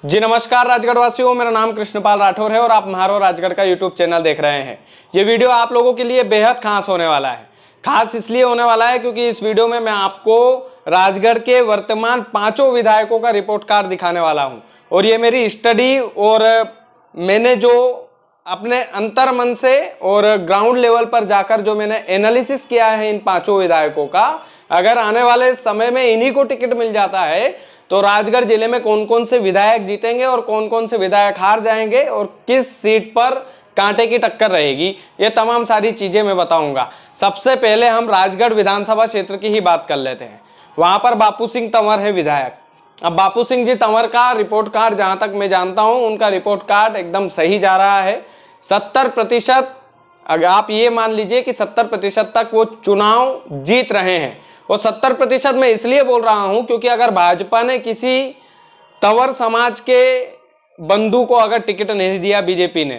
जी नमस्कार राजगढ़ वासियों, मेरा नाम कृष्णपाल राठौर है और आप म्हारो राजगढ़ का यूट्यूब चैनल देख रहे हैं। ये वीडियो आप लोगों के लिए बेहद खास होने वाला है। खास इसलिए होने वाला है क्योंकि इस वीडियो में मैं आपको राजगढ़ के वर्तमान 5 विधायकों का रिपोर्ट कार्ड दिखाने वाला हूं। और ये मेरी स्टडी और मैंने जो अपने अंतर मन से और ग्राउंड लेवल पर जाकर जो मैंने एनालिसिस किया है इन 5 विधायकों का, अगर आने वाले समय में इन्हीं को टिकट मिल जाता है तो राजगढ़ जिले में कौन कौन से विधायक जीतेंगे और कौन कौन से विधायक हार जाएंगे और किस सीट पर कांटे की टक्कर रहेगी, ये तमाम सारी चीजें मैं बताऊंगा। सबसे पहले हम राजगढ़ विधानसभा क्षेत्र की ही बात कर लेते हैं। वहां पर बापू सिंह तंवर है विधायक। अब बापू सिंह जी तंवर का रिपोर्ट कार्ड जहां तक मैं जानता हूं, उनका रिपोर्ट कार्ड एकदम सही जा रहा है। 70%, अगर आप ये मान लीजिए कि 70% तक वो चुनाव जीत रहे हैं। और 70% मैं इसलिए बोल रहा हूं क्योंकि अगर भाजपा ने किसी तंवर समाज के बंधु को अगर टिकट नहीं दिया बीजेपी ने,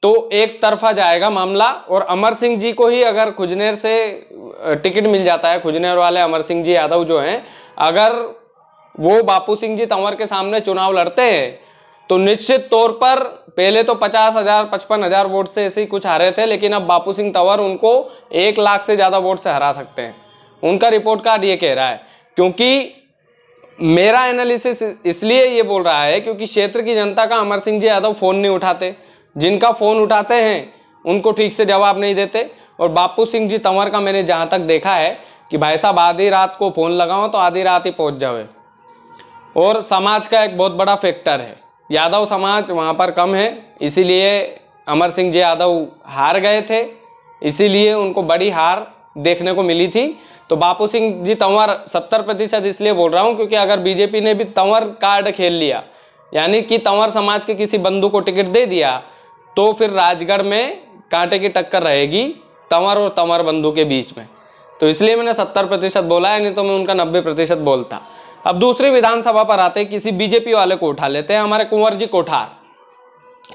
तो एक तरफा जाएगा मामला। और अमर सिंह जी को ही अगर खुजनेर से टिकट मिल जाता है, खुजनेर वाले अमर सिंह जी यादव जो हैं, अगर वो बापू सिंह जी तंवर के सामने चुनाव लड़ते हैं तो निश्चित तौर पर पहले तो 50,000 55,000 वोट से ऐसे ही कुछ हारे थे, लेकिन अब बापू सिंह तंवर उनको 1 लाख से ज़्यादा वोट से हरा सकते हैं। उनका रिपोर्ट कार्ड ये कह रहा है। क्योंकि मेरा एनालिसिस इसलिए ये बोल रहा है क्योंकि क्षेत्र की जनता का अमर सिंह जी यादव फ़ोन नहीं उठाते, जिनका फ़ोन उठाते हैं उनको ठीक से जवाब नहीं देते। और बापू सिंह जी तंवर का मैंने जहाँ तक देखा है कि भाई साहब आधी रात को फ़ोन लगाओ तो आधी रात ही पहुँच जावे। और समाज का एक बहुत बड़ा फैक्टर है, यादव समाज वहाँ पर कम है, इसीलिए अमर सिंह जी यादव हार गए थे, इसीलिए उनको बड़ी हार देखने को मिली थी। तो बापू सिंह जी तंवर 70% इसलिए बोल रहा हूँ क्योंकि अगर बीजेपी ने भी तंवर कार्ड खेल लिया, यानी कि तंवर समाज के किसी बंधु को टिकट दे दिया, तो फिर राजगढ़ में कांटे की टक्कर रहेगी तंवर और तंवर बंधु के बीच में। तो इसलिए मैंने 70% बोला है, नहीं तो मैं उनका 90% बोलता। अब दूसरी विधानसभा पर आते किसी बीजेपी वाले को उठा लेते हैं, हमारे कुंवर जी कोठार।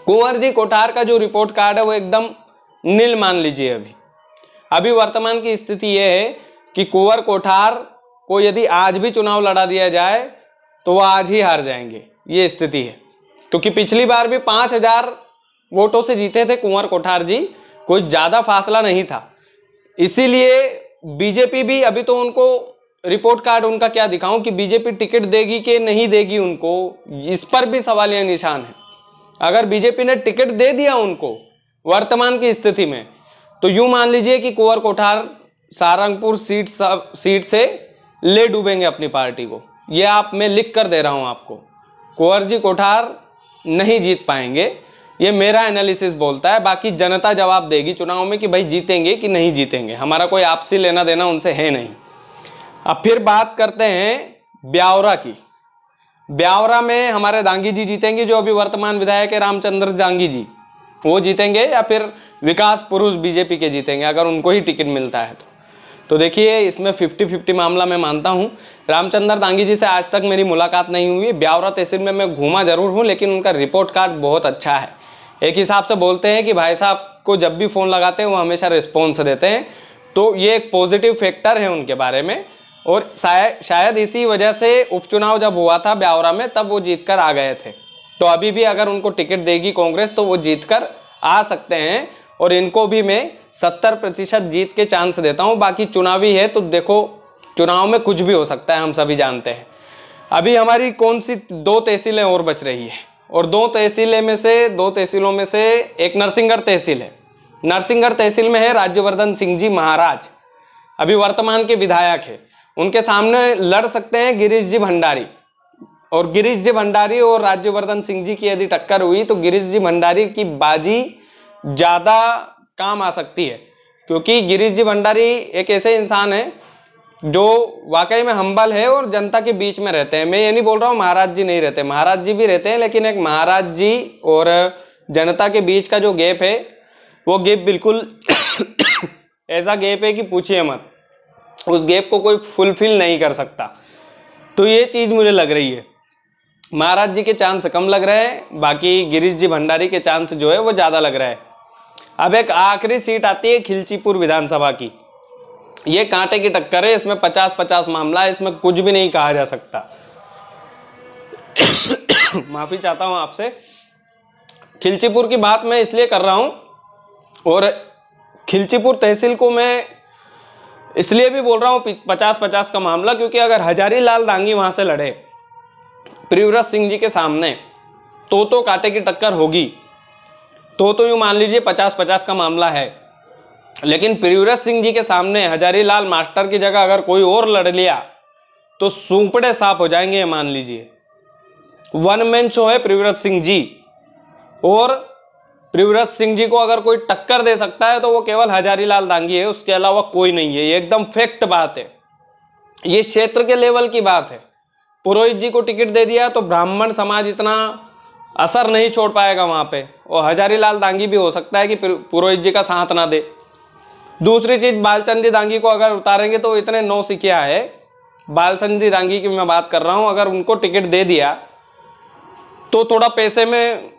कुंवर जी कोठार का जो रिपोर्ट कार्ड है वो एकदम नील मान लीजिए। अभी वर्तमान की स्थिति ये है कि कुंवर कोठार को यदि आज भी चुनाव लड़ा दिया जाए तो वो आज ही हार जाएंगे, ये स्थिति है। क्योंकि पिछली बार भी 5,000 वोटों से जीते थे कुंवर कोठार जी, कोई ज़्यादा फासला नहीं था। इसीलिए बीजेपी भी, अभी तो उनको रिपोर्ट कार्ड उनका क्या दिखाऊं कि बीजेपी टिकट देगी कि नहीं देगी उनको, इस पर भी सवालिया निशान है। अगर बीजेपी ने टिकट दे दिया उनको वर्तमान की स्थिति में, तो यूं मान लीजिए कि कुंवर कोठार सारंगपुर सीट से ले डूबेंगे अपनी पार्टी को। ये आप मैं लिख कर दे रहा हूं आपको, कुंवर जी कोठार नहीं जीत पाएंगे, ये मेरा एनालिसिस बोलता है। बाकी जनता जवाब देगी चुनाव में कि भाई जीतेंगे कि नहीं जीतेंगे, हमारा कोई आपसी लेना देना उनसे है नहीं। अब फिर बात करते हैं ब्यावरा की। ब्यावरा में हमारे दांगी जी जीतेंगे, जो अभी वर्तमान विधायक है रामचंद्र दांगी जी, वो जीतेंगे, या फिर विकास पुरुष बीजेपी के जीतेंगे अगर उनको ही टिकट मिलता है तो देखिए इसमें 50-50 मामला मैं मानता हूं। रामचंद्र दांगी जी से आज तक मेरी मुलाकात नहीं हुई। ब्यावरा तहसील में मैं घूमा जरूर हूं, लेकिन उनका रिपोर्ट कार्ड बहुत अच्छा है। एक हिसाब से बोलते हैं कि भाई साहब को जब भी फ़ोन लगाते हैं वो हमेशा रिस्पॉन्स देते हैं, तो ये एक पॉजिटिव फैक्टर है उनके बारे में। और शायद इसी वजह से उपचुनाव जब हुआ था ब्यावरा में, तब वो जीत कर आ गए थे। तो अभी भी अगर उनको टिकट देगी कांग्रेस तो वो जीत कर आ सकते हैं, और इनको भी मैं 70% जीत के चांस देता हूं। बाकी चुनावी है तो देखो, चुनाव में कुछ भी हो सकता है, हम सभी जानते हैं। अभी हमारी कौन सी 2 तहसीलें और बच रही है, और 2 तहसीलों में से एक नरसिंहगढ़ तहसील है। नरसिंहगढ़ तहसील में है राज्यवर्धन सिंह जी महाराज, अभी वर्तमान के विधायक है। उनके सामने लड़ सकते हैं गिरीश जी भंडारी, और गिरीश जी भंडारी और राज्यवर्धन सिंह जी की यदि टक्कर हुई तो गिरीश जी भंडारी की बाजी ज़्यादा काम आ सकती है। क्योंकि गिरीश जी भंडारी एक ऐसे इंसान है जो वाकई में हम्बल है और जनता के बीच में रहते हैं। मैं ये नहीं बोल रहा हूँ महाराज जी नहीं रहते, महाराज जी भी रहते हैं, लेकिन एक महाराज जी और जनता के बीच का जो गैप है वो गैप बिल्कुल ऐसा गैप है कि पूछिए मत, उस गैप को कोई फुलफिल नहीं कर सकता। तो ये चीज़ मुझे लग रही है। महाराज जी के चांस कम लग रहे हैं, बाकी गिरीश जी भंडारी के चांस जो है वो ज़्यादा लग रहा है। अब एक आखिरी सीट आती है खिलचीपुर विधानसभा की। ये कांटे की टक्कर है, इसमें 50-50 मामला है, इसमें कुछ भी नहीं कहा जा सकता। माफ़ी चाहता हूँ आपसे। खिलचीपुर की बात मैं इसलिए कर रहा हूँ, और खिलचीपुर तहसील को मैं इसलिए भी बोल रहा हूँ 50-50 का मामला, क्योंकि अगर हजारी लाल दांगी वहाँ से लड़े प्रियव्रत सिंह जी के सामने तो कांटे की टक्कर होगी। तो यूँ मान लीजिए 50-50 का मामला है। लेकिन प्रियव्रत सिंह जी के सामने हजारी लाल मास्टर की जगह अगर कोई और लड़ लिया तो सूंपड़े साफ हो जाएंगे, ये मान लीजिए। वन मैन शो है प्रियव्रत सिंह जी, और प्रियव्रत सिंह जी को अगर कोई टक्कर दे सकता है तो वो केवल हजारी लाल दांगी है, उसके अलावा कोई नहीं है। ये एकदम फैक्ट बात है, ये क्षेत्र के लेवल की बात है। पुरोहित जी को टिकट दे दिया तो ब्राह्मण समाज इतना असर नहीं छोड़ पाएगा वहाँ पे, और हजारी लाल दांगी भी हो सकता है कि पुरोहित जी का साथ ना दे। दूसरी चीज़, बालचंदी दांगी को अगर उतारेंगे तो इतने नौ सिकिया है। बालचंदी दांगी की मैं बात कर रहा हूँ, अगर उनको टिकट दे दिया तो थोड़ा पैसे में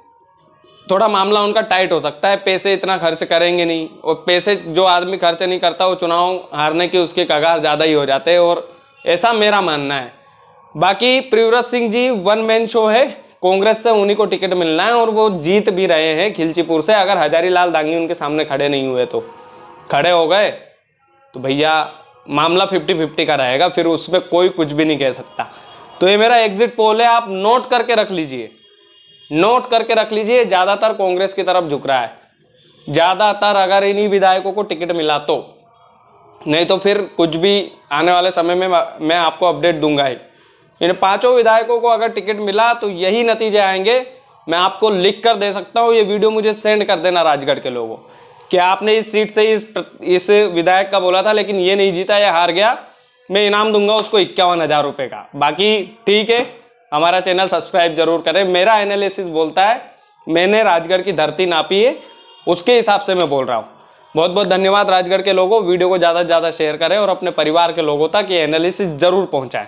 थोड़ा मामला उनका टाइट हो सकता है। पैसे इतना खर्च करेंगे नहीं, और पैसे जो आदमी खर्च नहीं करता वो चुनाव हारने की उसके कगार ज़्यादा ही हो जाते हैं, और ऐसा मेरा मानना है। बाकी Priyavrat Singh ji one man show है, कांग्रेस से उन्हीं को टिकट मिलना है, और वो जीत भी रहे हैं खिलचीपुर से। अगर हजारी लाल दांगी उनके सामने खड़े नहीं हुए, तो खड़े हो गए तो भैया मामला 50-50 का रहेगा, फिर उसमें कोई कुछ भी नहीं कह सकता। तो ये मेरा एग्जिट पोल है, आप नोट करके रख लीजिए, नोट करके रख लीजिए। ज़्यादातर कांग्रेस की तरफ झुक रहा है, ज़्यादातर, अगर इन्हीं विधायकों को टिकट मिला तो। नहीं तो फिर कुछ भी आने वाले समय में मैं आपको अपडेट दूंगा ही। इन 5 विधायकों को अगर टिकट मिला तो यही नतीजे आएंगे, मैं आपको लिख कर दे सकता हूँ। ये वीडियो मुझे सेंड कर देना राजगढ़ के लोगों, कि आपने इस सीट से इस विधायक का बोला था लेकिन ये नहीं जीता, ये हार गया, मैं इनाम दूंगा उसको 51,000 रुपये का। बाकी ठीक है, हमारा चैनल सब्सक्राइब जरूर करें। मेरा एनालिसिस बोलता है, मैंने राजगढ़ की धरती नापी है, उसके हिसाब से मैं बोल रहा हूँ। बहुत बहुत धन्यवाद राजगढ़ के लोगों। वीडियो को ज़्यादा से ज़्यादा शेयर करें और अपने परिवार के लोगों तक ये एनालिसिस जरूर पहुँचाएं।